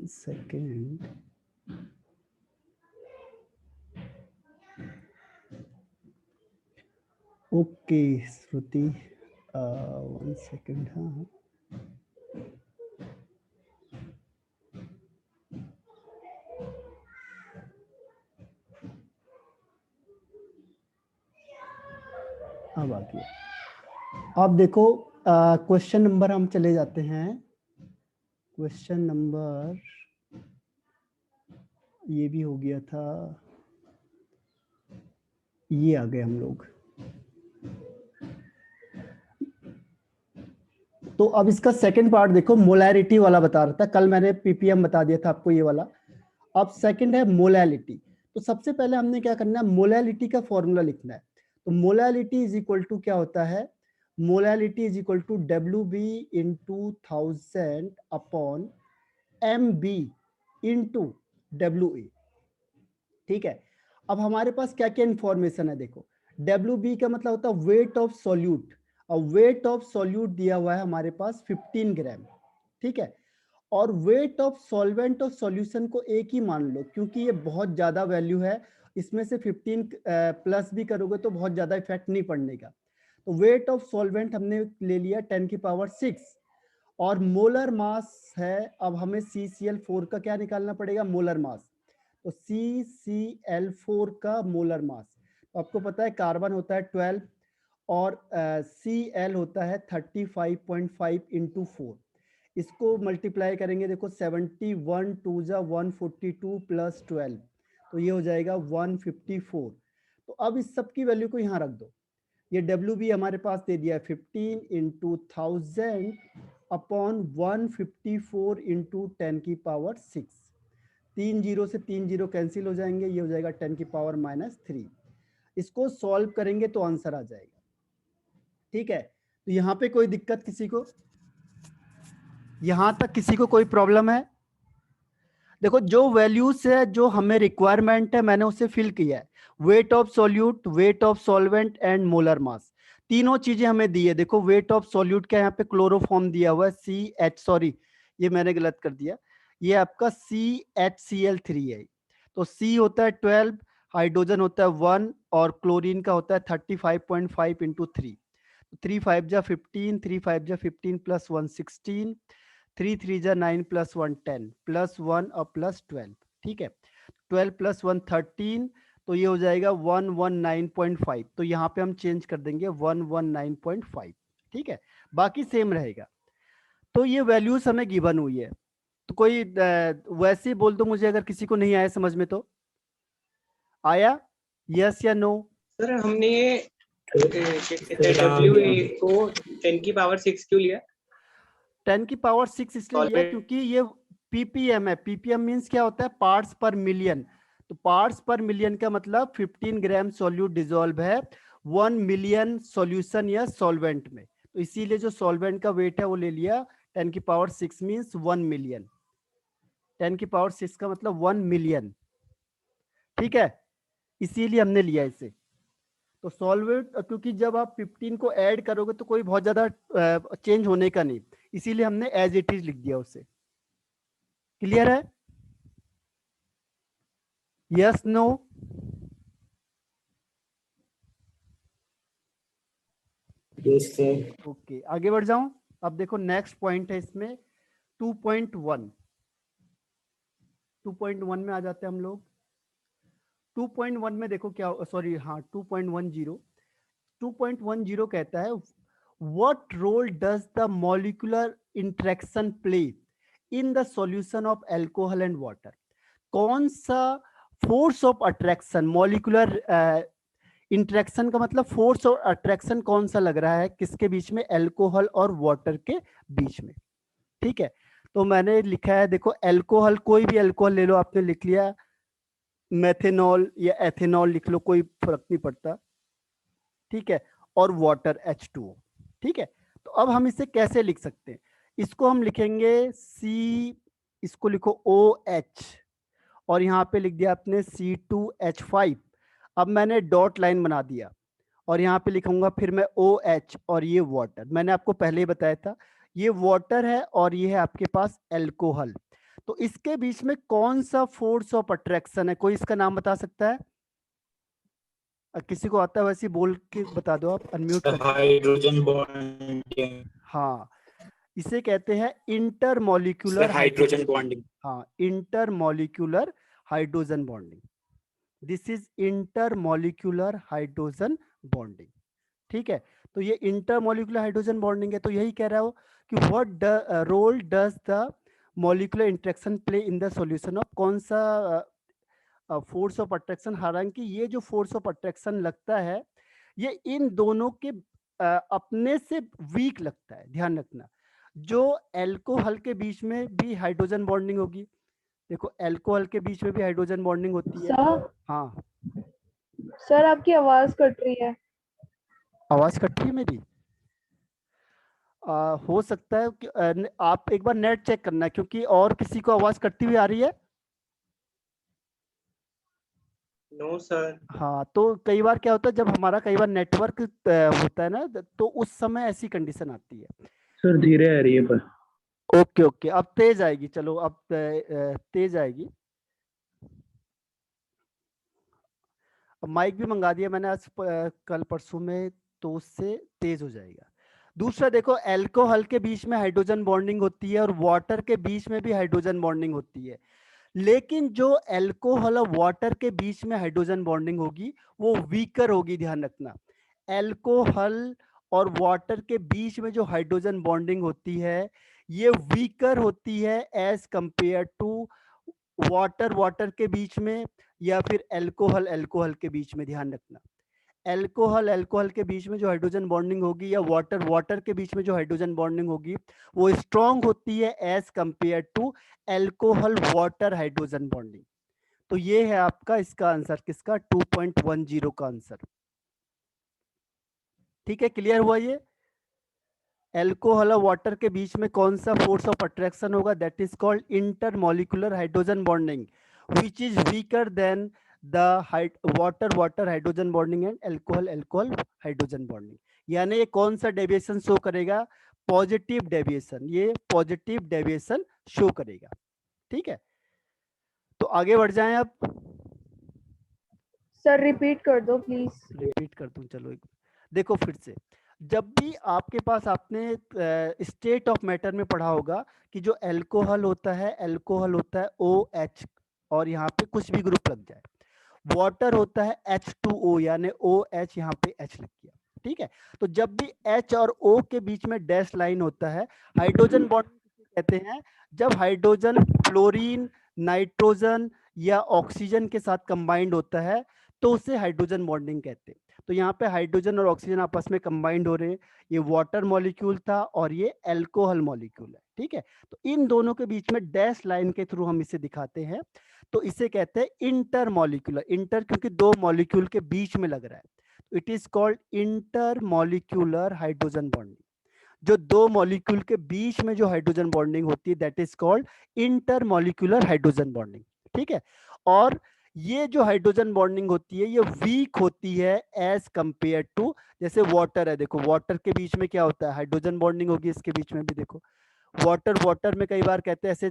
1 second. Okay श्रुति, 1 second. हाँ अब आ गया। अब देखो क्वेश्चन नंबर हम चले जाते हैं। क्वेश्चन नंबर ये भी हो गया था, ये आ गए हम लोग। तो अब इसका सेकंड पार्ट देखो, मोलैरिटी वाला बता रहा था, कल मैंने पीपीएम बता दिया था आपको ये वाला। अब सेकंड है मोलैलिटी। तो सबसे पहले हमने क्या करना है, मोलैलिटी का फॉर्मूला लिखना है। तो मोलैलिटी इज इक्वल टू क्या होता है, molality is equal to WB into 1000 upon MB into WA। ठीक है, अब हमारे पास क्या क्या इंफॉर्मेशन है देखो। WB का मतलब होता है वेट ऑफ सॉल्यूट, और वेट ऑफ सॉल्यूट दिया हुआ है हमारे पास 15 ग्राम। ठीक है, और weight of solvent of solution को एक ही मान लो, क्योंकि ये बहुत ज्यादा वैल्यू है, इसमें से 15 प्लस भी करोगे तो बहुत ज्यादा इफेक्ट नहीं पड़ने का। तो वेट ऑफ सॉल्वेंट हमने ले लिया 10⁶, और मोलर मास है, अब हमें CCl4 का क्या निकालना पड़ेगा, मोलर मास। तो CCl4 का मोलर मास, तो आपको पता है कार्बन होता है 12 और Cl होता है 35.5 इंटू 4। इसको मल्टीप्लाई करेंगे, देखो 71 2 जा 142 प्लस 12, तो ये हो जाएगा 154। तो अब इस सब की वैल्यू को यहाँ रख दो। ये WB हमारे पास दे दिया है 15 इंटू 1000 अपॉन 154 इंटू 10⁶। 3 जीरो से 3 जीरो कैंसिल हो जाएंगे, ये हो जाएगा 10⁻³ इसको सॉल्व करेंगे तो आंसर आ जाएगा। ठीक है, तो यहाँ पे कोई दिक्कत किसी को, यहां तक किसी को कोई प्रॉब्लम है? देखो जो वैल्यूज है जो हमें रिक्वायरमेंट है मैंने उसे फिल किया है। Weight of solute, weight of solvent and molar mass, तीनों चीजें हमें दी है। देखो वेट ऑफ सॉल्यूट का यहाँ पे क्लोरोफॉर्म दिया हुआ है CH, सॉरी ये मैंने गलत कर दिया, ये आपका CHCl3 है। तो C होता है 12, हाइड्रोजन होता है 1 और क्लोरीन का होता है 35.5 इंटू 3। 3 5 जा 15, 3 5 जा 15 प्लस 1 16, 3 3 जा 9 प्लस 1 10 प्लस 1 और प्लस 12। ठीक है, 12 प्लस 1 13, तो ये हो जाएगा 119.5। तो यहाँ पे हम चेंज कर देंगे 119.5। ठीक है, बाकी सेम रहेगा। तो ये वैल्यूज हमें गिवन हुई है, तो कोई वैसे ही बोल दो मुझे अगर किसी को नहीं आया समझ में। तो आया यस या नो? सर हमने ये WA को 10⁶ क्यों लिया? 10⁶ इसलिए लिया क्योंकि ये PPM है। PPM मीन्स क्या होता है, पार्ट्स पर मिलियन। तो पार्ट्स पर मिलियन का मतलब 15 ग्राम सॉल्यूट डिसॉल्व है 1 मिलियन सॉल्यूशन या सॉल्वेंट में। तो इसीलिए जो सॉल्वेंट का वेट है वो ले लिया 10⁶ मीन्स 1 मिलियन। 10⁶ का मतलब 1 मिलियन। ठीक है, इसीलिए हमने लिया इसे। तो सॉल्वेंट, क्योंकि जब आप 15 को ऐड करोगे तो कोई बहुत ज्यादा चेंज होने का नहीं, इसीलिए हमने एज इट इज लिख दिया उसे। क्लियर है? Yes no? Yes sir. Okay, आगे बढ़ जाऊं। अब देखो नेक्स्ट पॉइंट है इसमें 2.1। 2.1 में आ जाते हैं हम लोग। 2.1 में देखो क्या, सॉरी हाँ 2.10। 2.10 कहता है what role does the molecular interaction play in the solution of alcohol and water. कौन सा force of attraction, molecular interaction का मतलब फोर्स और अट्रैक्शन कौन सा लग रहा है किसके बीच में, अल्कोहल और वाटर के बीच में। ठीक है, तो मैंने लिखा है देखो अल्कोहल, कोई भी अल्कोहल ले लो, आपने लिख लिया मेथेनॉल या एथेनॉल लिख लो, कोई फर्क नहीं पड़ता। ठीक है, और वाटर H2O। ठीक है, तो अब हम इसे कैसे लिख सकते हैं, इसको हम लिखेंगे C, इसको लिखो OH, और यहाँ पे लिख दिया आपने C2H5। अब मैंने डॉट लाइन बना दिया और यहाँ पे लिखूंगा फिर मैं OH, और ये वाटर, मैंने आपको पहले ही बताया था ये वाटर है और ये है आपके पास अल्कोहल। तो इसके बीच में कौन सा फोर्स ऑफ अट्रैक्शन है, कोई इसका नाम बता सकता है? किसी को आता है वैसे ही बोल के बता दो, आप अनम्यूट करके। Hydrogen bonding. हाँ, इसे कहते हैं इंटरमॉलिक्यूलर हाइड्रोजन बॉन्डिंग। हाँ, intermolecular hydrogen bonding. This is intermolecular hydrogen bonding. ठीक है, तो ये इंटरमॉलिक्यूलर हाइड्रोजन बॉन्डिंग है। तो यही कह रहा हो कि what role does the molecular interaction play in the solution of, कौन सा फोर्स ऑफ अट्रैक्शन। हालांकि ये जो फोर्स ऑफ अट्रैक्शन लगता है ये इन दोनों के अपने से वीक लगता है, ध्यान रखना। जो एल्कोहल के बीच में भी हाइड्रोजन बॉन्डिंग होगी, देखो एल्कोहल के बीच में भी हाइड्रोजन बॉन्डिंग होती है। सर हाँ, सर आपकी आवाज कट रही है। आवाज कट रही है मेरी? हो सकता है कि आप एक बार नेट चेक करना, क्योंकि और किसी को आवाज कटती हुई आ रही है। No sir. हाँ, तो कई बार क्या होता है, जब हमारा कई बार नेटवर्क होता है ना, तो उस समय ऐसी कंडीशन आती है। सर धीरे आ रही है पर। ओके ओके, अब तेज आएगी, चलो अब तेज आएगी। अब माइक भी मंगा दिया मैंने आज कल परसों में, तो उससे तेज हो जाएगा। दूसरा देखो, एल्कोहल के बीच में हाइड्रोजन बॉन्डिंग होती है और वाटर के बीच में भी हाइड्रोजन बॉन्डिंग होती है। लेकिन जो एल्कोहल और वाटर के बीच में हाइड्रोजन बॉन्डिंग होगी वो वीकर होगी, ध्यान रखना। एल्कोहल और वाटर के बीच में जो हाइड्रोजन बॉन्डिंग होती है ये वीकर होती है एज कंपेयर टू वाटर के बीच में, या फिर एल्कोहल के बीच में। ध्यान रखना, एल्कोहल के बीच में जो हाइड्रोजन बॉन्डिंग होगी या वाटर के बीच में जो हाइड्रोजन बॉन्डिंग होगी वो स्ट्रॉन्ग होती है as compare to alcohol water hydrogen bonding. तो ये है आपका इसका आंसर, किसका? 2.10 का आंसर। ठीक है, क्लियर हुआ ये? एल्कोहल और वाटर के बीच में कौन सा फोर्स ऑफ अट्रैक्शन होगा? That is called intermolecular hydrogen bonding which is weaker then the water hydrogen bonding and alcohol hydrogen bonding. यानी ये कौन सा डेविएशन शो करेगा? पॉजिटिव डेविएशन, ये पॉजिटिव डेविएशन शो करेगा। ठीक है, तो आगे बढ़ जाएं अब। सर रिपीट कर दो प्लीज। रिपीट कर दूं, चलो एक देखो फिर से। जब भी आपके पास, आपने स्टेट ऑफ मैटर में पढ़ा होगा कि जो एल्कोहल होता है OH और यहाँ पे कुछ भी ग्रुप लग जाए। वाटर होता है H2O यानी OH, यहाँ पे H लग गया। ठीक है, तो जब भी H और O के बीच में डैश लाइन होता है, हाइड्रोजन बॉन्डिंग कहते हैं। जब हाइड्रोजन फ्लोरीन, नाइट्रोजन या ऑक्सीजन के साथ कंबाइंड होता है तो उसे हाइड्रोजन बॉन्डिंग कहते हैं। तो यहाँ पे हाइड्रोजन और ऑक्सीजन आपस में कंबाइंड हो रहे हैं। ये वाटर मॉलिक्यूल था और ये एल्कोहल मॉलिक्यूल है। ठीक है, तो इन दोनों के बीच में डैश लाइन के थ्रू हम इसे दिखाते हैं, तो इसे कहते हैं इंटरमॉलिक्यूलर। इंटर क्योंकि दो मॉलिक्यूल के बीच में लग रहा है, it is called intermolecular hydrogen bonding. जो दो मॉलिक्यूल के बीच में जो हाइड्रोजन बॉन्डिंग होती है that is called intermolecular hydrogen bonding. ठीक है, और ये जो हाइड्रोजन बॉन्डिंग होती है ये वीक होती है एज कंपेयर टू, जैसे वाटर है, देखो वाटर के बीच में क्या होता है? हाइड्रोजन बॉन्डिंग होगी, इसके बीच में भी देखो वाटर में कई बार कहते हैं ऐसे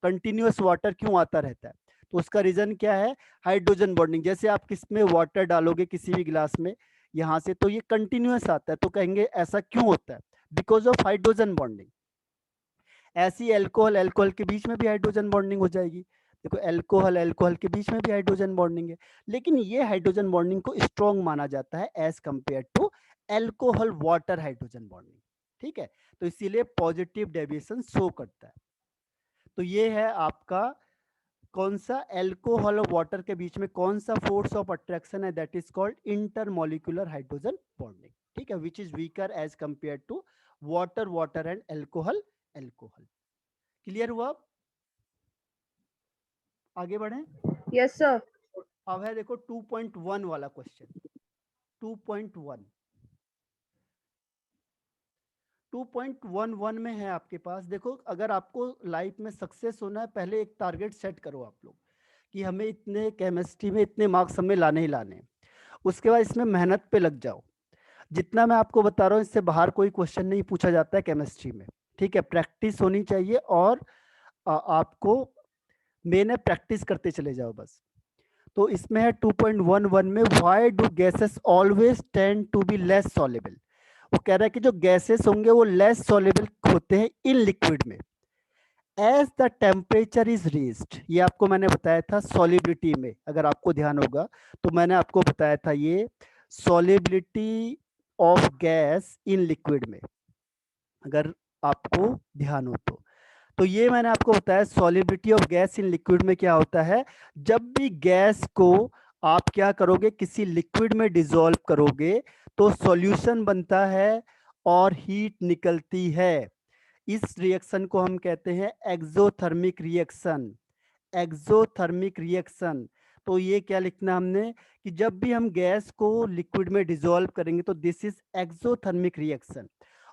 कंटिन्यूअस वाटर क्यों आता रहता है, तो उसका रीजन क्या है? Hydrogen bonding. जैसे आप किसमें वाटर डालोगे किसी भी गिलास में यहाँ से, तो ये कंटिन्यूअस आता है, तो कहेंगे ऐसा क्यों होता है? Because of hydrogen bonding. ऐसी एल्कोहल के बीच में भी हाइड्रोजन बॉन्डिंग हो जाएगी। देखो एल्कोहल के बीच में भी हाइड्रोजन बॉन्डिंग है, लेकिन ये हाइड्रोजन बॉन्डिंग को स्ट्रॉन्ग माना जाता है as compare to alcohol water hydrogen bonding. ठीक है, तो इसीलिए पॉजिटिव डेविएशन शो करता है। तो ये है आपका कौन सा? एल्कोहल और वाटर के बीच में कौन सा फोर्स ऑफ अट्रैक्शन है? That is called intermolecular hydrogen bonding. ठीक है, which is weaker as compare to water and alcohol. Clear हुआ? आगे बढ़े। Yes sir. अब है देखो 2.1 वाला क्वेश्चन। 2.11 में है आपके पास। देखो, अगर आपको लाइफ में सक्सेस होना है, पहले एक टारगेट सेट करो आप लोग कि हमें इतने केमिस्ट्री में इतने मार्क्स हमें लाने ही लाने हैं। उसके बाद इसमें मेहनत पे लग जाओ। जितना मैं आपको बता रहा हूँ इससे बाहर कोई क्वेश्चन नहीं पूछा जाता है केमिस्ट्री में। ठीक है, प्रैक्टिस होनी चाहिए और आपको मेन है प्रैक्टिस करते चले जाओ बस। तो इसमें है 2.11 में, why do gases always tend to be less soluble. वो कह रहा है कि जो गैसेस होंगे वो लेस सॉल्युबल होते हैं इन लिक्विड में as the temperature is raised. ये आपको मैंने बताया था सॉल्युबिलिटी में, अगर आपको ध्यान होगा तो मैंने आपको बताया था ये solubility of gas in liquid में, अगर आपको ध्यान हो तो ये मैंने आपको बताया solubility of gas in liquid में क्या होता है। जब भी गैस को आप क्या करोगे, किसी लिक्विड में डिसॉल्व करोगे तो सॉल्यूशन बनता है और हीट निकलती है। इस रिएक्शन को हम कहते हैं एक्सोथर्मिक रिएक्शन। Exothermic reaction. तो ये क्या लिखना हमने कि जब भी हम गैस को लिक्विड में डिसॉल्व करेंगे तो दिस इज एक्सोथर्मिक रिएक्शन।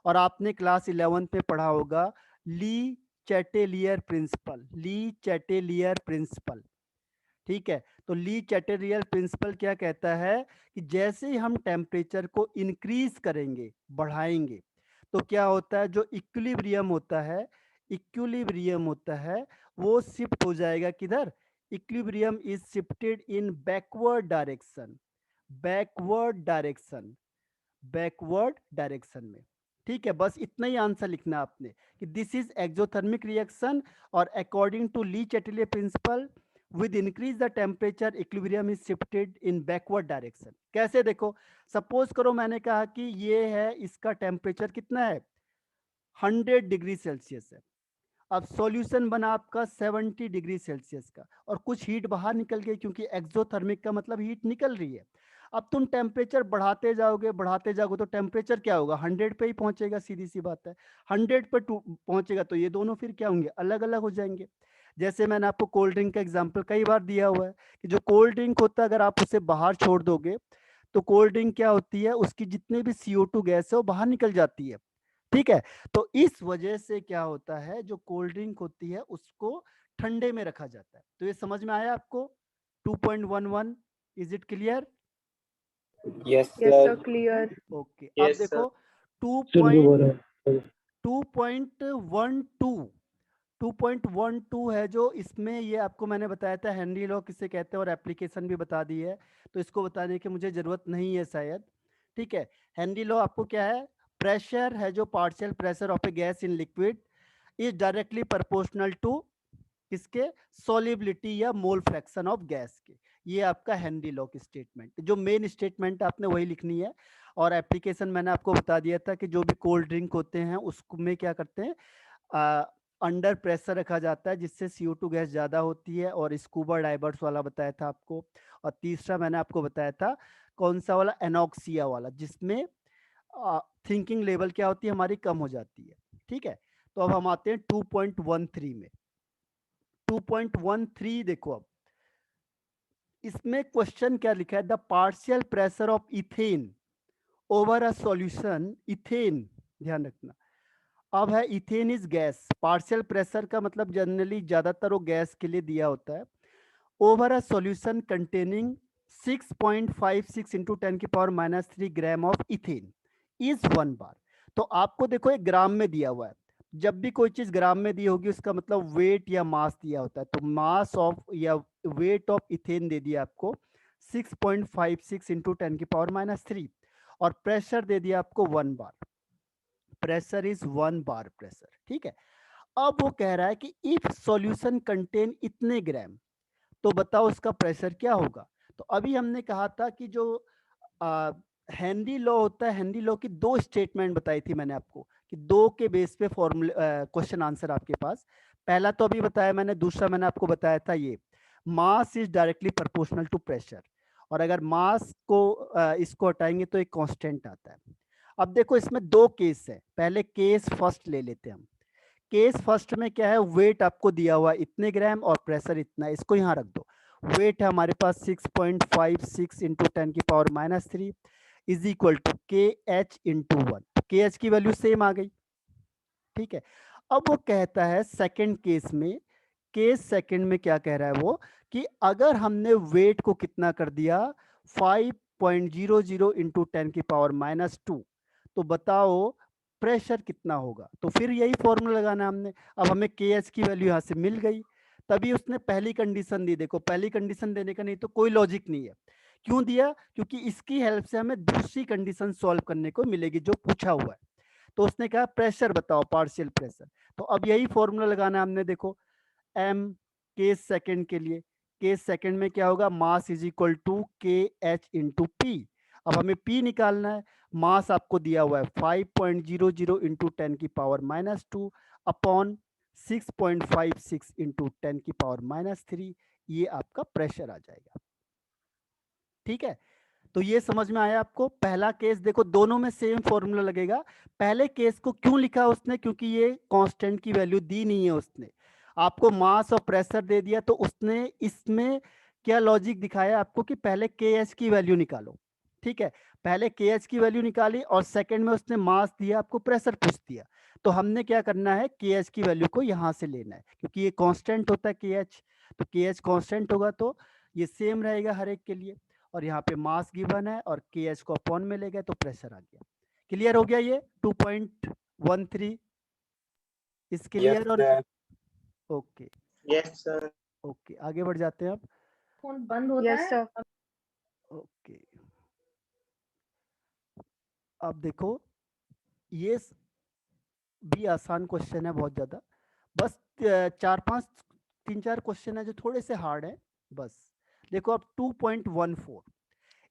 और आपने क्लास 11th में पढ़ा होगा ली चैटेलियर प्रिंसिपल, ली चैटेलियर प्रिंसिपल। ठीक है, तो ली चैटेलियर प्रिंसिपल क्या कहता है कि जैसे ही हम टेम्परेचर को इंक्रीज करेंगे, बढ़ाएंगे, तो क्या होता है, जो इक्विलिब्रियम होता है, इक्विलिब्रियम होता है वो शिफ्ट हो जाएगा किधर, equilibrium is shifted in backward direction, backward direction, backward direction में। ठीक है, बस इतना ही आंसर लिखना आपने कि दिस इज एक्सोथर्मिक रिएक्शन और according to Le Chatelier principle with increase the temperature equilibrium is shifted in backward direction। कैसे देखो, सपोज करो मैंने कहा कि ये है, इसका टेम्परेचर कितना है 100 डिग्री सेल्सियस है। अब सॉल्यूशन बना आपका 70 डिग्री सेल्सियस का और कुछ हीट बाहर निकल गई, क्योंकि एक्सोथर्मिक का मतलब हीट निकल रही है। अब तुम टेम्परेचर बढ़ाते जाओगे तो टेम्परेचर क्या होगा, 100 पे ही पहुंचेगा, सीधी सी बात है। 100 पे पहुंचेगा तो ये दोनों फिर क्या होंगे, अलग अलग हो जाएंगे। जैसे मैंने आपको कोल्ड ड्रिंक का एग्जांपल कई बार दिया हुआ है कि जो कोल्ड ड्रिंक होता है अगर आप उसे बाहर छोड़ दोगे तो कोल्ड ड्रिंक क्या होती है, उसकी जितने भी CO2 गैस है वो बाहर निकल जाती है। ठीक है, तो इस वजह से क्या होता है, जो कोल्ड ड्रिंक होती है उसको ठंडे में रखा जाता है। तो ये समझ में आया आपको 2.11, is it clear? Yes, Yes, sir. sir. Clear. Okay, अब Yes, देखो शुरू हो रहा है। 2.12 2.12 है जो, इसमें ये आपको मैंने बताया था हेनरी लॉ किसे कहते हैं और एप्लीकेशन भी बता दी है, तो इसको बताने की मुझे जरूरत नहीं है शायद। ठीक है, हेनरी लॉ आपको क्या है, प्रेशर है जो partial pressure of a gas in liquid is directly proportional to किसके, सॉल्युबिलिटी या मोल फ्रैक्शन ऑफ गैस के। ये आपका हेनरी लॉ की स्टेटमेंट, जो मेन स्टेटमेंट आपने वही लिखनी है। और एप्लीकेशन मैंने आपको बता दिया था कि जो भी कोल्ड ड्रिंक होते हैं उसमें क्या करते हैं, अंडर प्रेशर रखा जाता है जिससे CO2 गैस ज़्यादा होती है, और स्कूबा डाइवर्स वाला बताया था आपको। और तीसरा मैंने आपको बताया था कौन सा वाला, एनॉक्सिया वाला, जिसमें थिंकिंग लेवल क्या होती है हमारी, कम हो जाती है। ठीक है, तो अब हम आते हैं 2.13 में। 2.13 देखो, अब इसमें क्वेश्चन क्या लिखा है, the partial pressure of ethane over a solution, ethane ध्यान रखना। अब है ethane is gas, partial pressure का मतलब जनरली ज्यादातर वो गैस के लिए दिया होता है, over a solution containing 6.56 into 10⁻³ gram of ethane is 1 बार। तो आपको देखो एक ग्राम में दिया हुआ है, जब भी कोई चीज ग्राम में दी होगी उसका मतलब वेट या मास दिया होता है। तो मास ऑफ या वेट ऑफ इथेन दे दिया आपको 6.56 इंटू 10⁻³ और प्रेशर दे दिया आपको 1 बार, प्रेशर इज 1 बार प्रेशर। ठीक है, अब वो कह रहा है कि इफ सॉल्यूशन कंटेन इतने ग्राम तो बताओ उसका प्रेशर क्या होगा। तो अभी हमने कहा था कि जो हेनरी लॉ होता है, हेनरी लॉ की 2 स्टेटमेंट बताई थी मैंने आपको कि 2 के बेस पे फॉर्मूले क्वेश्चन आंसर आपके पास। पहला तो अभी बताया मैंने, दूसरा मैंने आपको बताया था ये mass is directly proportional to pressure, और अगर मास को इसको हटाएंगे तो एक कांस्टेंट आता है। अब देखो इसमें 2 केस है, पहले केस फर्स्ट ले लेते हैं हम। केस फर्स्ट में क्या है, वेट आपको दिया हुआ इतने ग्राम और प्रेशर इतना, इसको यहाँ रख दो। वेट है हमारे पास 6.56 into 10⁻³ is equal to KH into 1। KH की वैल्यू सेम आ गई। ठीक है, अब वो कहता है सेकंड केस में, केस सेकंड में क्या कह रहा है वो कि अगर हमने वेट को कितना कर दिया 5.00 इंटू 10⁻² तो बताओ प्रेशर कितना होगा। तो फिर यही फॉर्मूला लगाना हमने। अब हमें KH की वैल्यू यहाँ से मिल गई, तभी उसने पहली कंडीशन दी। देखो पहली कंडीशन देने का नहीं तो कोई लॉजिक नहीं है। क्यों दिया? क्योंकि इसकी हेल्प से हमें दूसरी कंडीशन सॉल्व करने को मिलेगी जो पूछा हुआ है। तो उसने कहा प्रेशर बताओ, पार्शियल प्रेशर। तो अब यही फॉर्मूला लगाना है हमने। देखो एम केस सेकंड के लिए, केस सेकंड में क्या होगा, मास इज इक्वल टू के एच इंटू पी। अब हमें पी निकालना है। मास आपको दिया हुआ है 5.00 इंटू 10⁻⁻2 अपॉन 6.56 इंटू 10⁻³ ये आपका प्रेशर आ जाएगा। ठीक है, तो ये समझ में आया आपको। पहला केस देखो दोनों में सेम फॉर्मूला लगेगा। पहले केस को क्यों लिखा उसने? क्योंकि ये कांस्टेंट की वैल्यू दी नहीं है उसने, आपको मास और प्रेशर दे दिया। तो उसने इसमें क्या लॉजिक दिखाया आपको कि पहले के एच की वैल्यू निकालो। ठीक है, पहले के एच की वैल्यू निकाली और सेकंड में उसने मास दिया, आपको प्रेशर पूछ दिया। तो हमने क्या करना है, के एच की वैल्यू को यहां से लेना है, क्योंकि ये कांस्टेंट होता है के एच। तो के एच कांस्टेंट होगा तो ये सेम रहेगा हर एक के लिए। और यहाँ पे मास गिवन है और के एच को अपॉन में ले गए तो प्रेशर आ गया। क्लियर हो गया ये 2.13 इस Yes, क्लियर? और sir. Okay Yes, sir. Okay, आगे बढ़ जाते हैं अब। फोन बंद होता यस है। सर। ओके, अब देखो ये भी आसान क्वेश्चन है बहुत ज्यादा। बस तीन चार क्वेश्चन है जो थोड़े से हार्ड है बस। देखो अब 2.14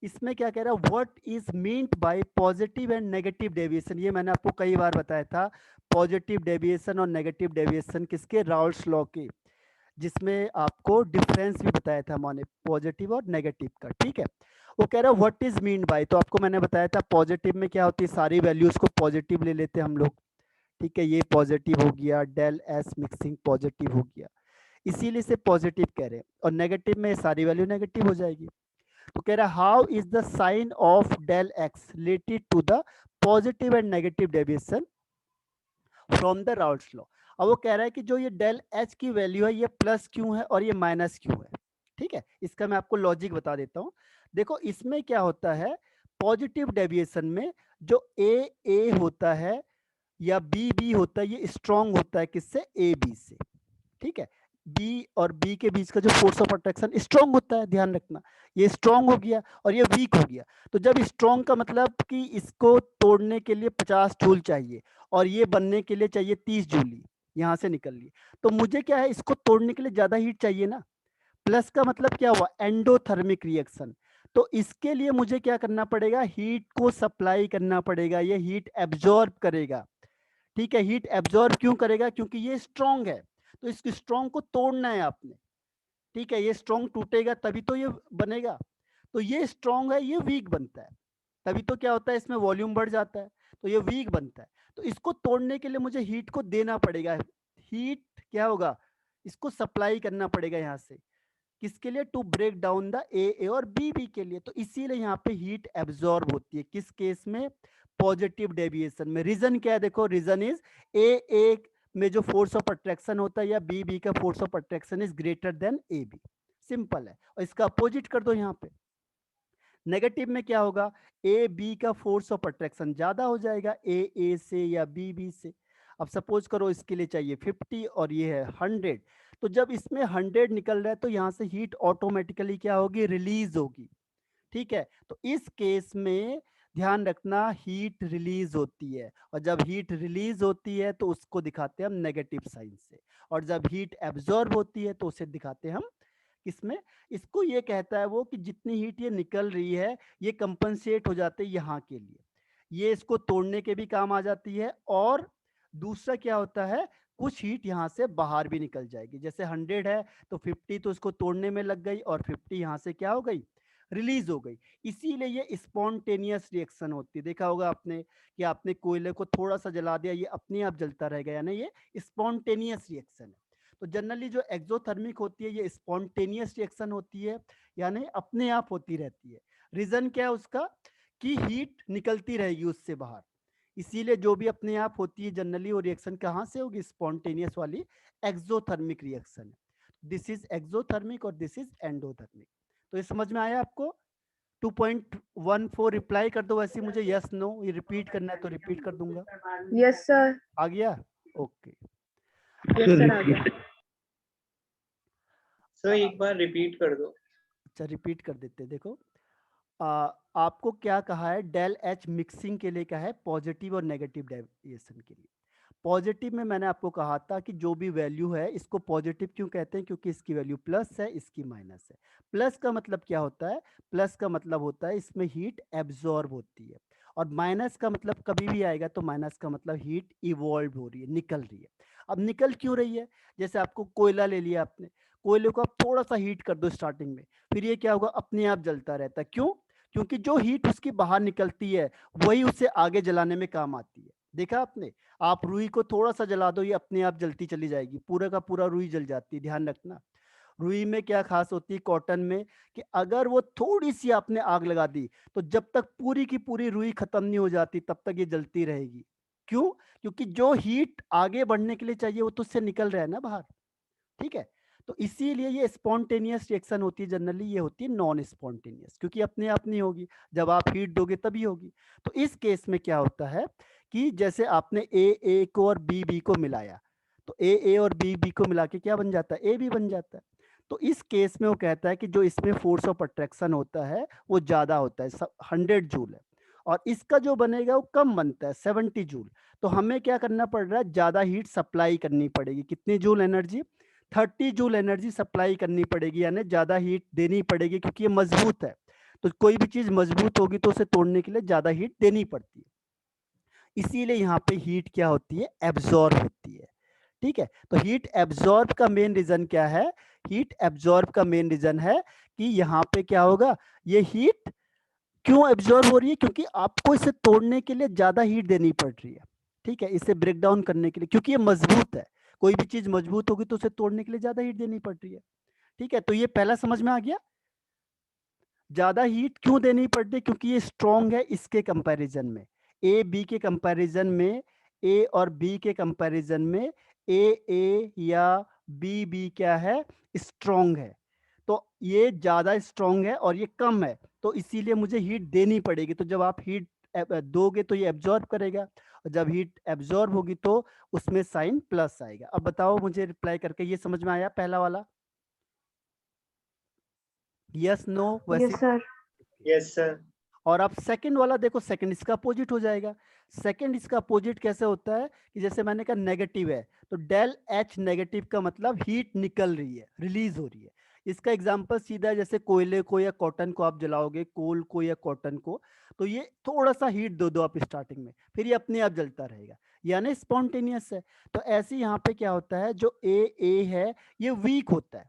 इसमें क्या कह रहा है, what is meant by positive and negative deviation. ये मैंने आपको कई बार बताया था, पॉजिटिव डेविएशन और नेगेटिव डेविएशन किसके, राउल्ट्स लॉ के, जिसमें आपको डिफरेंस भी बताया था मैंने पॉजिटिव और नेगेटिव का। ठीक है, वो कह रहा है व्हाट इज मीन बाय, तो आपको मैंने बताया था पॉजिटिव में क्या होती है, सारी वैल्यूज को पॉजिटिव ले लेते हैं हम लोग। ठीक है, ये पॉजिटिव हो गया, डेल एस मिक्सिंग पॉजिटिव हो गया, इसीलिए से पॉजिटिव कह रहे हैं। और नेगेटिव में सारी वैल्यू नेगेटिव हो जाएगी। तो कह रहा है how is the sign of del X related to the positive and negative deviation from the Raoult's law. अब वो कह रहा है कि जो ये डेल एच की वैल्यू है ये प्लस क्यों है और ये माइनस क्यों है। ठीक है, इसका मैं आपको लॉजिक बता देता हूं। देखो इसमें क्या होता है, पॉजिटिव डेविएशन में जो ए होता है या बी होता है, ये स्ट्रॉन्ग होता है किससे, ए बी से। ठीक है, बी और बी के बीच का जो फोर्स ऑफ अट्रैक्शन स्ट्रॉन्ग होता है, ध्यान रखना। ये स्ट्रॉन्ग हो गया और ये वीक हो गया। तो जब स्ट्रॉन्ग का मतलब कि इसको तोड़ने के लिए 50 जूल चाहिए और ये बनने के लिए चाहिए 30 जूल, यहां से निकल लिए। तो मुझे क्या है, इसको तोड़ने के लिए ज्यादा हीट चाहिए ना। प्लस का मतलब क्या हुआ, एंडोथर्मिक रिएक्शन। तो इसके लिए मुझे क्या करना पड़ेगा, हीट को सप्लाई करना पड़ेगा, ये हीट एब्जॉर्ब करेगा। ठीक है, हीट एब्जॉर्ब क्यों करेगा, क्योंकि ये स्ट्रॉन्ग है। तो इस स्ट्रॉन्ग को तोड़ना है आपने। ठीक है, ये स्ट्रॉन्ग टूटेगा तभी तो ये बनेगा। तो ये स्ट्रॉन्ग है, ये वीक बनता है, तभी तो क्या होता है, इसमें वॉल्यूम बढ़ जाता है, तो ये वीक बनता है। तो इसको तोड़ने के लिए मुझे हीट को देना पड़ेगा। हीट क्या होगा, इसको सप्लाई करना पड़ेगा यहाँ से, किसके लिए, to break down the A और बी के लिए। तो इसीलिए यहाँ पे हीट एब्जॉर्ब होती है, किस केस में, पॉजिटिव डेविएशन में। रीजन क्या है, देखो रीजन इज ए में जो फोर्स ऑफ अट्रैक्शन होता है या बी का force of attraction is greater than A B. Simple है, और इसका अपोजिट कर दो यहाँ पे। नेगेटिव में क्या होगा, ए बी का फोर्स ऑफ अट्रैक्शन ज्यादा हो जाएगा ए से या बी से। अब सपोज करो इसके लिए चाहिए 50 और ये है 100, तो जब इसमें 100 निकल रहा है तो यहाँ से हीट ऑटोमेटिकली क्या होगी, रिलीज होगी। ठीक है, तो इस केस में ध्यान रखना हीट रिलीज होती है, और जब हीट रिलीज होती है तो उसको दिखाते हैं हम नेगेटिव साइन से, और जब हीट एब्जॉर्ब होती है तो उसे दिखाते हैं हम किसमें, इसको ये कहता है वो कि जितनी हीट ये निकल रही है ये कंपनसेट हो जाते हैं यहाँ के लिए, ये इसको तोड़ने के भी काम आ जाती है। और दूसरा क्या होता है, कुछ हीट यहाँ से बाहर भी निकल जाएगी। जैसे 100 है तो 50 तो इसको तोड़ने में लग गई और 50 यहाँ से क्या हो गई, रिलीज हो गई। इसीलिए ये स्पॉन्टेनियस रिएक्शन होती है। देखा होगा आपने कि आपने कोयले को थोड़ा सा जला दिया, ये अपने आप जलता रहेगा, यानी ये स्पॉन्टेनियस रिएक्शन है। तो जनरली जो एक्सोथर्मिक होती है ये स्पॉन्टेनियस रिएक्शन होती है, यानी अपने आप होती रहती है। रीजन क्या है उसका, कि हीट निकलती रहेगी उससे बाहर, इसीलिए जो भी अपने आप होती है जनरली वो रिएक्शन कहाँ से होगी, स्पॉन्टेनियस वाली exothermic reaction. This is exothermic और दिस इज एंडोथर्मिक। तो ये समझ में आया आपको। 2.14 रिप्लाई कर दो, वैसे मुझे यस नो ये रिपीट करना है तो रिपीट कर दूंगा। Yes sir. आ गया, ओके। यस सर, आ गया। सर एक बार रिपीट कर दो। अच्छा रिपीट कर देते हैं। देखो आपको क्या कहा है, डेल एच मिक्सिंग के लिए क्या है, पॉजिटिव और नेगेटिव डेविएशन के लिए। पॉजिटिव में मैंने आपको कहा था कि जो भी वैल्यू है इसको पॉजिटिव क्यों कहते हैं, क्योंकि इसकी वैल्यू प्लस है, इसकी माइनस है। प्लस का मतलब क्या होता है, प्लस का मतलब होता है इसमें हीट एब्जॉर्ब होती है, और माइनस का मतलब कभी भी आएगा तो माइनस का मतलब हीट इवॉल्व हो रही है, निकल रही है। अब निकल क्यों रही है, जैसे आपको कोयला ले लिया आपने, कोयले को आप थोड़ा सा हीट कर दो स्टार्टिंग में, फिर ये क्या होगा, अपने आप जलता रहता है। क्यों, क्योंकि जो हीट उसकी बाहर निकलती है वही उसे आगे जलाने में काम आती है। देखा आपने, आप रुई को थोड़ा सा जला दो, ये अपने आप जलती चली जाएगी, पूरा का पूरा रुई जल जाती है। ध्यान रखना, रुई में क्या खास होती है कॉटन में, कि अगर वो थोड़ी सी आपने आग लगा दी तो जब तक पूरी की पूरी रुई खत्म नहीं हो जाती तब तक ये जलती रहेगी। क्यों, क्योंकि जो हीट आगे बढ़ने के लिए चाहिए वो तो उससे निकल रहा है ना बाहर। ठीक है, तो इसीलिए ये स्पॉन्टेनियस रिएक्शन होती है, जनरली ये होती है नॉन स्पॉन्टेनियस, क्योंकि अपने आप नहीं होगी, जब आप हीट दोगे तभी होगी। तो इस केस में क्या होता है कि जैसे आपने ए को और बी को मिलाया, तो ए और बी को मिला के क्या बन जाता है, ए बी बन जाता है। तो इस केस में वो कहता है कि जो इसमें फोर्स ऑफ अट्रैक्शन होता है वो ज्यादा होता है, 100 जूल है, और इसका जो बनेगा वो कम बनता है, 70 जूल। तो हमें क्या करना पड़ रहा है, ज्यादा हीट सप्लाई करनी पड़ेगी। कितनी joule energy, 30 joule energy supply करनी पड़ेगी, यानी ज्यादा हीट देनी पड़ेगी, क्योंकि ये मजबूत है। तो कोई भी चीज मजबूत होगी तो उसे तोड़ने के लिए ज्यादा हीट देनी पड़ती है, इसीलिए यहाँ पे हीट क्या होती है, एब्जॉर्ब होती है। ठीक है, तो हीट एब्जॉर्ब का मेन रीजन क्या है, हीट एब्जॉर्ब का मेन रीजन है कि यहाँ पे क्या होगा, ये हीट क्यों एब्जॉर्ब हो रही है, क्योंकि आपको इसे तोड़ने के लिए ज्यादा हीट देनी पड़ रही है। ठीक है, इसे ब्रेक डाउन करने के लिए, क्योंकि ये मजबूत है, कोई भी चीज मजबूत होगी तो उसे तोड़ने के लिए ज्यादा हीट देनी पड़ रही है। ठीक है, तो ये पहला समझ में आ गया, ज्यादा हीट क्यों देनी पड़ रही है, क्योंकि ये स्ट्रॉन्ग है इसके कंपैरिजन में, ए बी के कंपैरिजन में, ए और बी के कंपैरिजन में ए या बी क्या है, स्ट्रॉन्ग है। तो ये ज्यादा स्ट्रॉन्ग है और ये कम है, तो इसीलिए मुझे हीट देनी पड़ेगी। तो जब आप हीट दोगे तो ये एब्जॉर्ब करेगा, और जब हीट एब्जॉर्ब होगी तो उसमें साइन प्लस आएगा। अब बताओ मुझे रिप्लाई करके, ये समझ में आया पहला वाला, यस नो वैसे। Yes sir. Yes sir. और अब सेकंड वाला देखो, सेकंड इसका अपोजिट हो जाएगा। सेकंड इसका अपोजिट कैसे होता है कि जैसे मैंने कहा नेगेटिव है, तो डेल एच नेगेटिव का मतलब हीट निकल रही है, रिलीज हो रही है। इसका एग्जांपल सीधा है, जैसे कोयले को या कॉटन को आप जलाओगे, कोल को या कॉटन को, तो ये थोड़ा सा हीट दो आप स्टार्टिंग में, फिर ये अपने आप जलता रहेगा, यानी स्पॉन्टेनियस है। तो ऐसे यहाँ पे क्या होता है, जो ए है ये वीक होता है,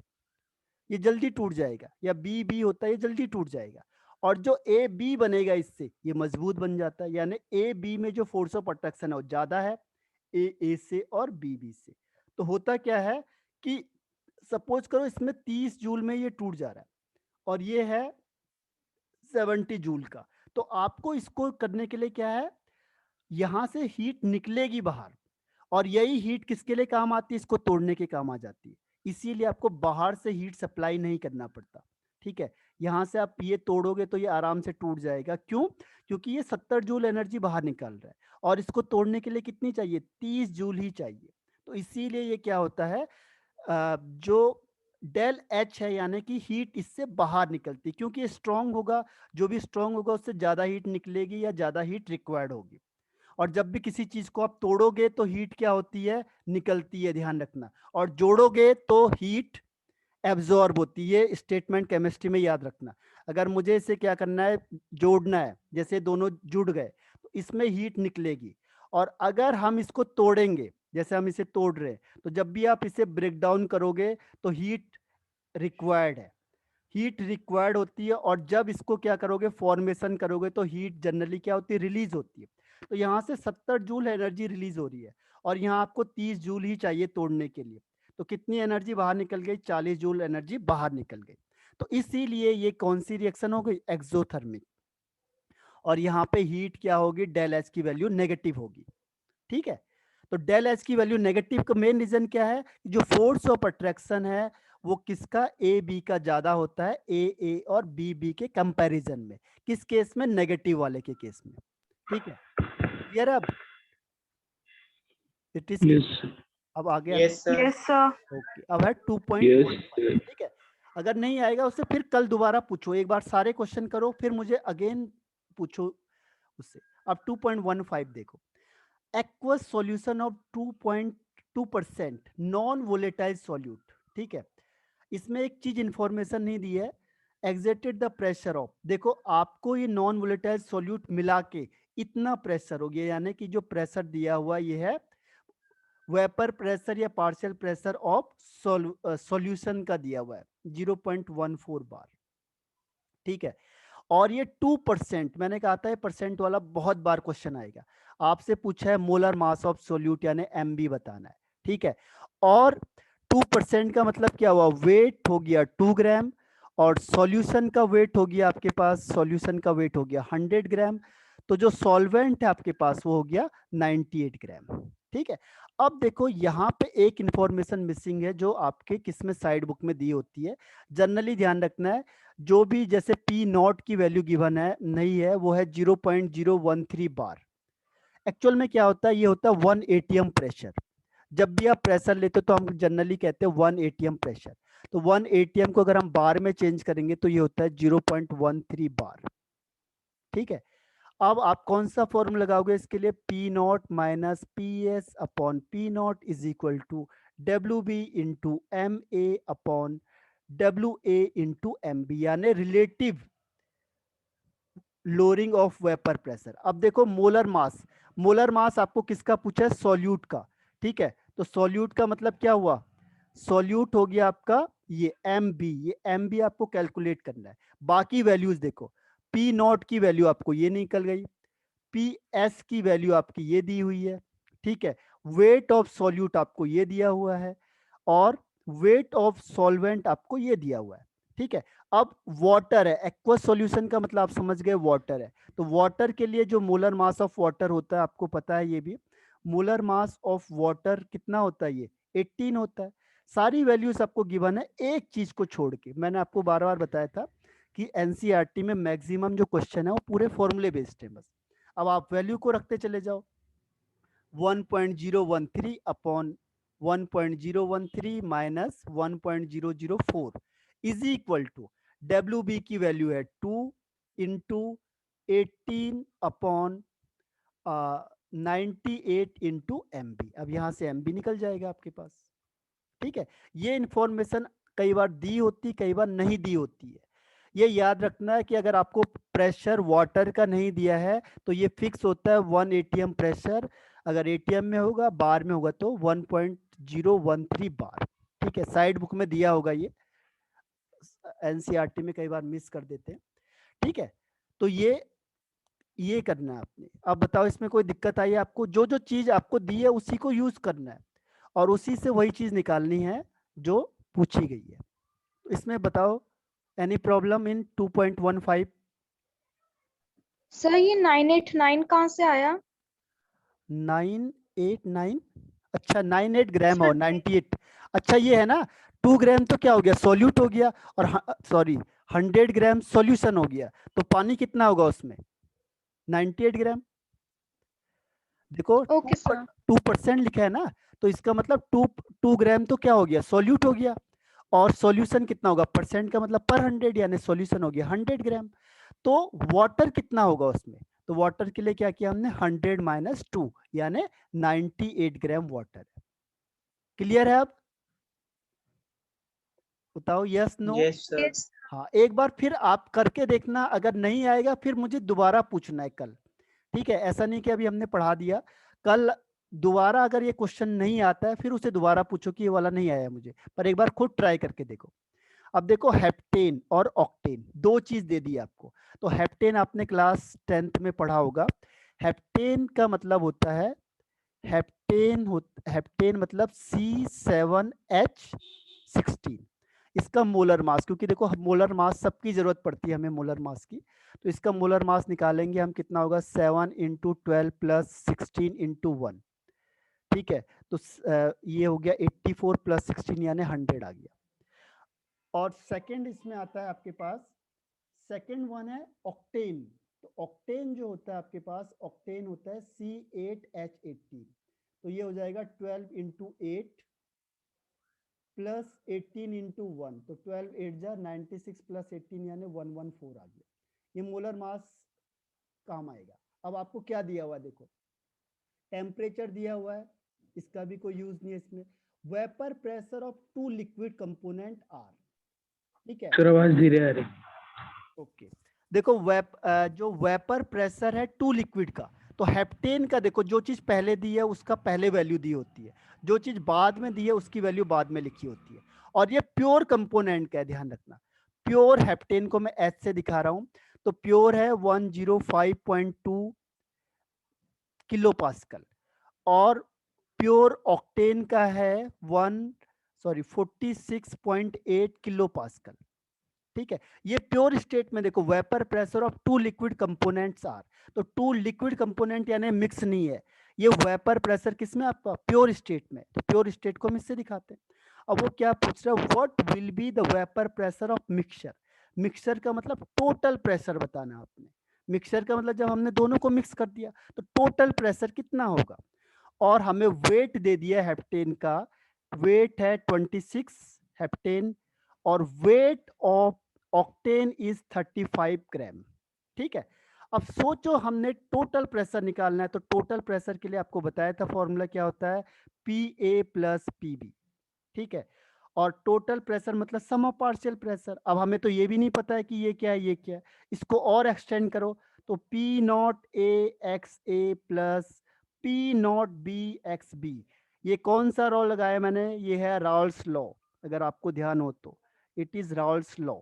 ये जल्दी टूट जाएगा, या बी होता है ये जल्दी टूट जाएगा, और जो ए बी बनेगा इससे ये मजबूत बन जाता है। यानी ए बी में जो फोर्स ऑफ अट्रैक्शन है वो ज्यादा है ए से और बी से। तो होता क्या है कि सपोज करो इसमें 30 जूल में ये टूट जा रहा है और ये है 70 जूल का, तो आपको इसको करने के लिए क्या है, यहां से हीट निकलेगी बाहर, और यही हीट किसके लिए काम आती है, इसको तोड़ने के काम आ जाती है। इसीलिए आपको बाहर से हीट सप्लाई नहीं करना पड़ता। ठीक है, यहां से आप ये तोड़ोगे तो ये आराम से टूट जाएगा। क्यों, क्योंकि ये 70 जूल एनर्जी बाहर निकाल रहा है, और इसको तोड़ने के लिए कितनी चाहिए, 30 जूल ही चाहिए। तो इसीलिए ये क्या होता है, जो डेल एच है यानी कि हीट इससे बाहर निकलती है, क्योंकि ये स्ट्रांग होगा, जो भी स्ट्रांग होगा उससे ज्यादा हीट निकलेगी या ज्यादा हीट रिक्वायर्ड होगी। और जब भी किसी चीज को आप तोड़ोगे तो हीट क्या होती है, निकलती है, ध्यान रखना, और जोड़ोगे तो हीट एब्जॉर्ब होती है। स्टेटमेंट केमिस्ट्री में याद रखना, अगर मुझे इसे क्या करना है, जोड़ना है, जैसे दोनों जुड़ गए तो इसमें हीट निकलेगी, और अगर हम इसको तोड़ेंगे, जैसे हम इसे तोड़ रहे हैं, तो जब भी आप इसे ब्रेक डाउन करोगे तो हीट रिक्वायर्ड है, हीट रिक्वायर्ड होती है, और जब इसको क्या करोगे, फॉर्मेशन करोगे, तो हीट जनरली क्या होती है, रिलीज होती है। तो यहाँ से 70 जूल एनर्जी रिलीज हो रही है, और यहाँ आपको 30 जूल ही चाहिए तोड़ने के लिए, तो कितनी एनर्जी बाहर निकल गई, 40 जूल एनर्जी बाहर निकल गई। तो इसीलिए ये कौन सी रिएक्शन हो गई, एक्सोथर्मिक, और यहाँ पे हीट क्या होगी, डेल एच की वैल्यू नेगेटिव होगी। ठीक है, तो डेल एच की वैल्यू नेगेटिव का मेन रीजन क्या है, जो फोर्स ऑफ अट्रैक्शन है वो किसका, ए बी का ज्यादा होता है, ए और बी के कंपैरिजन में। किस केस में, नेगेटिव वाले के केस में। ठीक है, क्लियर अब, इट इज, Yes. अब आ गया। Yes sir. Yes sir. Okay, अब है 2.1। Yes. ठीक है, अगर नहीं आएगा उससे फिर कल दोबारा पूछो, एक बार सारे क्वेश्चन करो फिर मुझे अगेन पूछो उससे। अब 2.15 देखो, aqueous solution of 2.2% non volatile solute, ठीक है। इसमें एक चीज इंफॉर्मेशन नहीं दी है, एग्जेटेड द प्रेशर ऑफ, देखो आपको ये नॉन वोलेटाइल सॉल्यूट मिला के इतना प्रेशर हो गया, यानी कि जो प्रेशर दिया हुआ ये है वेपर प्रेशर या पार्शियल प्रेशर ऑफ सॉल्यूशन का दिया हुआ है 0.14 बार, ठीक है। और ये 2%, मैंने कहा था परसेंट वाला बहुत बार क्वेश्चन आएगा, आपसे पूछा है मोलर मास ऑफ सोल्यूट यानी एमबी बताना है, ठीक है। और 2% का मतलब क्या हुआ, वेट हो गया 2 ग्राम और सॉल्यूशन का वेट हो गया आपके पास, सॉल्यूशन का वेट हो गया 100 ग्राम, तो जो सॉल्वेंट है आपके पास वो हो गया 98 ग्राम, ठीक है। अब देखो यहाँ पे एक इंफॉर्मेशन मिसिंग है जो आपके किसमें साइड बुक में दी होती है, जनरली ध्यान रखना है, जो भी जैसे पी नॉट की वैल्यू गिवन है नहीं है वो है 0.013 बार। एक्चुअल में क्या होता है, ये होता है 1 एटीएम प्रेशर, जब भी आप प्रेशर लेते हो तो हम जनरली कहते हैं 1 एटीएम प्रेशर, तो 1 एटीएम को अगर हम बार में चेंज करेंगे तो ये होता है 0.13 बार, ठीक है। अब आप कौन सा फॉर्मूला लगाओगे इसके लिए, P naught minus P s upon P naught is equal to W B into M A upon W A into M B, यानी relative lowering of vapour pressure. अब देखो मोलर मास, मोलर मास आपको किसका पूछा है, solute का, ठीक है। तो सॉल्यूट का मतलब क्या हुआ, सॉल्यूट हो गया आपका ये एम बी, ये एम बी आपको कैलकुलेट करना है। बाकी वैल्यूज देखो, पी नॉट की वैल्यू आपको ये निकल गई, पी एस की वैल्यू आपकी ये दी हुई है, ठीक है। वेट ऑफ सॉल्यूट आपको ये दिया हुआ है और वेट ऑफ सॉल्वेंट आपको ये दिया हुआ है, ठीक है। अब वाटर है, एक्वस सॉल्यूशन का मतलब आप समझ गए वाटर है, तो वाटर के लिए जो मोलर मास ऑफ वाटर होता है आपको पता है, ये भी मोलर मास ऑफ वाटर कितना होता है, ये 18 होता है। सारी वैल्यूज आपको गिवन है, एक चीज को छोड़ के, मैंने आपको बार बार बताया था कि एनसीईआरटी में मैक्सिमम जो क्वेश्चन है वो पूरे फॉर्मूले बेस्ड है बस। अब आप वैल्यू को रखते चले जाओ, 1.013 upon 1.013 minus 1.004 is equal to W B की वैल्यू है 2 into 18 upon 98 into M B, अब यहां से एम बी निकल जाएगा आपके पास, ठीक है। ये इंफॉर्मेशन कई बार दी होती कई बार नहीं दी होती है, ये याद रखना है कि अगर आपको प्रेशर वाटर का नहीं दिया है तो ये फिक्स होता है 1 एटीएम प्रेशर, अगर एटीएम में होगा बार में होगा तो 1.013 बार, ठीक है। साइड बुक में दिया होगा, ये एनसीईआरटी में कई बार मिस कर देते हैं, ठीक है। तो ये करना है आपने। अब बताओ इसमें कोई दिक्कत आई है आपको, जो जो चीज आपको दी है उसी को यूज करना है और उसी से वही चीज निकालनी है जो पूछी गई है। तो इसमें बताओ एनी प्रॉब्लम इन 2.15? सर ये 989 कहाँ से आया? 989, अच्छा 98 ग्राम सर और 98, अच्छा ये है ना, 2 ग्राम तो क्या हो गया, सॉल्यूट हो गया, और सॉरी 100 ग्राम सॉल्यूशन हो गया, तो पानी कितना होगा उसमें, 98 ग्राम। देखो ओके सर। 2% लिखा है ना, तो इसका मतलब 2 ग्राम तो क्या हो गया, सॉल्यूट हो गया, और सॉल्यूशन कितना होगा, परसेंट का मतलब पर 100, यानी सॉल्यूशन हो गया 100 ग्राम। तो वाटर कितना होगा उसमें, तो वाटर के लिए क्या किया हमने, 100 माइनस 2 यानी 98 ग्राम वाटर है। क्लियर है अब, बताओ yes no. Yes sir. Yes. हाँ एक बार फिर आप करके देखना, अगर नहीं आएगा फिर मुझे दोबारा पूछना है कल, ठीक है। ऐसा नहीं कि अभी हमने पढ़ा दिया, कल दोबारा अगर ये क्वेश्चन नहीं आता है फिर उसे दोबारा पूछो कि ये वाला नहीं आया मुझे, पर एक बार खुद ट्राई करके देखो। अब देखो हेप्टेन और ऑक्टेन दो चीज दे दी आपको, तो हेप्टेन आपने क्लास 10th में पढ़ा होगा, हेप्टेन का मतलब होता है, हेप्टेन मतलब C7H16, इसका मोलर मास, क्योंकि देखो मोलर मास सबकी जरूरत पड़ती है हमें मोलर मास की, तो इसका मोलर मास निकालेंगे हम, कितना होगा 7 इंटू 12 प्लस 16 इंटू 1, ठीक है। तो ये हो गया 84 प्लस 16 यानी 100 आ गया। और सेकंड इसमें आता है आपके पास, सेकंड वन है ऑक्टेन, तो ऑक्टेन जो होता है आपके पास, ऑक्टेन होता है C8H18, तो ये हो जाएगा 12 इंटू 8 प्लस 18 इंटू 1, तो 12 8 जा 96 प्लस 18 यानी 114 आ गया। ये मोलर मास काम आएगा। अब आपको क्या दिया हुआ है, देखो टेम्परेचर दिया हुआ है, इसका भी कोई यूज नहीं है इसमें। Vapour pressure of two liquid component are, ठीक है। सर आवाज धीरे आ रही। ओके, देखो जो वेपर प्रेशर है टू लिक्विड का, तो हेप्टेन का देखो जो चीज पहले दी है उसका पहले वैल्यू दी होती है, जो चीज बाद में दी है उसकी वैल्यू बाद में लिखी होती है। और ये प्योर कंपोनेंट का है, ध्यान रखना। प्योर हेप्टेन को मैं एच से दिखा रहा हूं, तो प्योर है 105.2 किलो पास्कल, और प्योर ऑक्टेन का है 46.8 किलो पास्कल, ठीक है। ये प्योर स्टेट में देखो vapour pressure of two liquid components are, तो टू लिक्विड कंपोनेंट यानी मिक्स नहीं है, ये वेपर प्रेशर किसमें आपका प्योर स्टेट में, तो प्योर स्टेट को हम इससे दिखाते हैं। अब वो क्या पूछ रहा है, what will be the vapour pressure of mixture. Mixture का मतलब टोटल प्रेशर बताना आपने। मिक्सचर का मतलब जब हमने दोनों को मिक्स कर दिया तो टोटल प्रेशर कितना होगा, और हमें वेट दे दिया हेप्टेन का, वेट है 26 हेप्टेन, और वेट ऑफ ऑक्टेन इज 35 ग्राम, ठीक है। अब सोचो हमने टोटल प्रेशर निकालना है, तो टोटल प्रेशर के लिए आपको बताया था फॉर्मूला क्या होता है, PA प्लस PB, ठीक है। और टोटल प्रेशर मतलब सम ऑफ पार्शियल प्रेशर। अब हमें तो ये भी नहीं पता है कि ये क्या है ये क्या है, इसको और एक्सटेंड करो तो P0A प्लस P0B। ये कौन सा लॉ लगाया मैंने, ये है राउल्स लॉ, अगर आपको ध्यान हो तो इट इज राउल्स लॉ।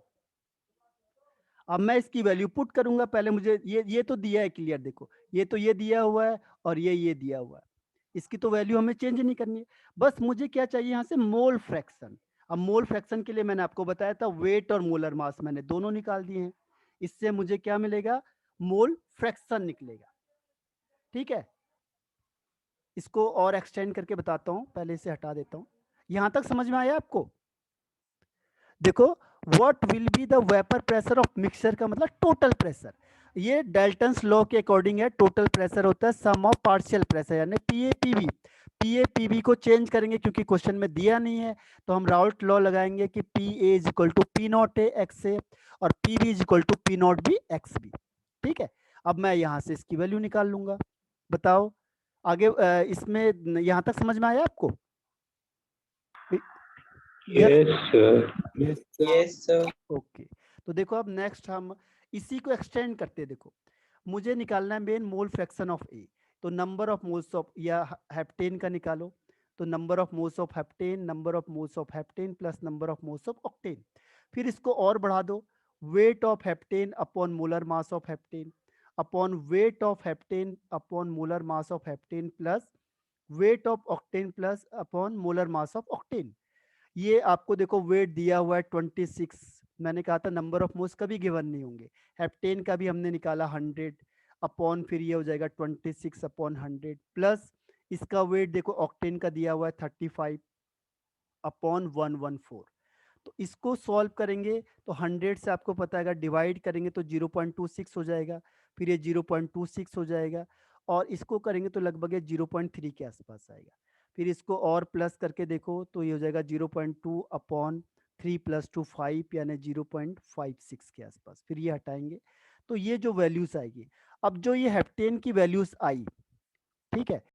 अब मैं इसकी वैल्यू पुट करूंगा, पहले मुझे ये तो दिया है क्लियर, देखो ये तो ये दिया हुआ है और ये दिया हुआ है, इसकी तो वैल्यू हमें चेंज नहीं करनी है। बस मुझे क्या चाहिए यहाँ से, मोल फ्रैक्शन। अब मोल फ्रैक्शन के लिए मैंने आपको बताया था वेट और मोलर मास मैंने दोनों निकाल दिए हैं, इससे मुझे क्या मिलेगा, मोल फ्रैक्शन निकलेगा, ठीक है। इसको और एक्सटेंड करके बताता हूँ, पहले इसे हटा देता हूँ। यहां तक समझ में आया आपको, देखो what will be the vapour pressure of mixture का मतलब टोटल प्रेशर, ये डाल्टन्स लॉ के अकॉर्डिंग है, टोटल प्रेशर होता है सम ऑफ पार्शियल प्रेशर यानी PA/PB। PA/PB को चेंज करेंगे क्योंकि क्वेश्चन में दिया नहीं है, तो हम राउल्ट लॉ लगाएंगे कि PA is equal to P0A XA और PB is equal to P0B XB, ठीक है। अब मैं यहाँ से इसकी वैल्यू निकाल लूंगा, बताओ आगे इसमें यहाँ तक समझ में आया आपको? Yes sir. Yes sir. Okay, तो देखो अब नेक्स्ट हम इसी को एक्सटेंड करते हैं। देखो मुझे निकालना है मेन मोल फ्रैक्शन ऑफ ए, तो नंबर ऑफ मोल्स ऑफ या हेप्टेन का निकालो, तो number of moles of heptane, number of moles of heptane plus number of moles of octane. फिर इसको और बढ़ा दो, weight of heptane upon molar mass of heptane upon weight of heptane upon molar mass of heptane plus weight of octane plus upon molar mass of octane. ये आपको देखो wait दिया हुआ है 26, मैंने कहा था नंबर ऑफ मोल्स कभी गिवन नहीं होंगे। हेप्टेन का भी हमने निकाला 100 अपॉन, फिर ये हो जाएगा 26 अपॉन 100 प्लस इसका वेट देखो ऑक्टेन का दिया हुआ है 35 अपॉन 114। तो इसको सॉल्व करेंगे तो 100 से आपको पता है डिवाइड करेंगे तो 0.26 हो जाएगा, फिर ये 0.26 हो जाएगा, और इसको करेंगे तो लगभग ये 0.3 के आसपास आएगा। फिर इसको और प्लस करके देखो तो ये हो जाएगा 0.2 अपॉन 3 प्लस 2 5 यानी 0.56 के आसपास। फिर ये हटाएंगे तो ये जो वैल्यूज आएगी, अब जो ये हेप्टेन की वैल्यूज आई, ठीक है,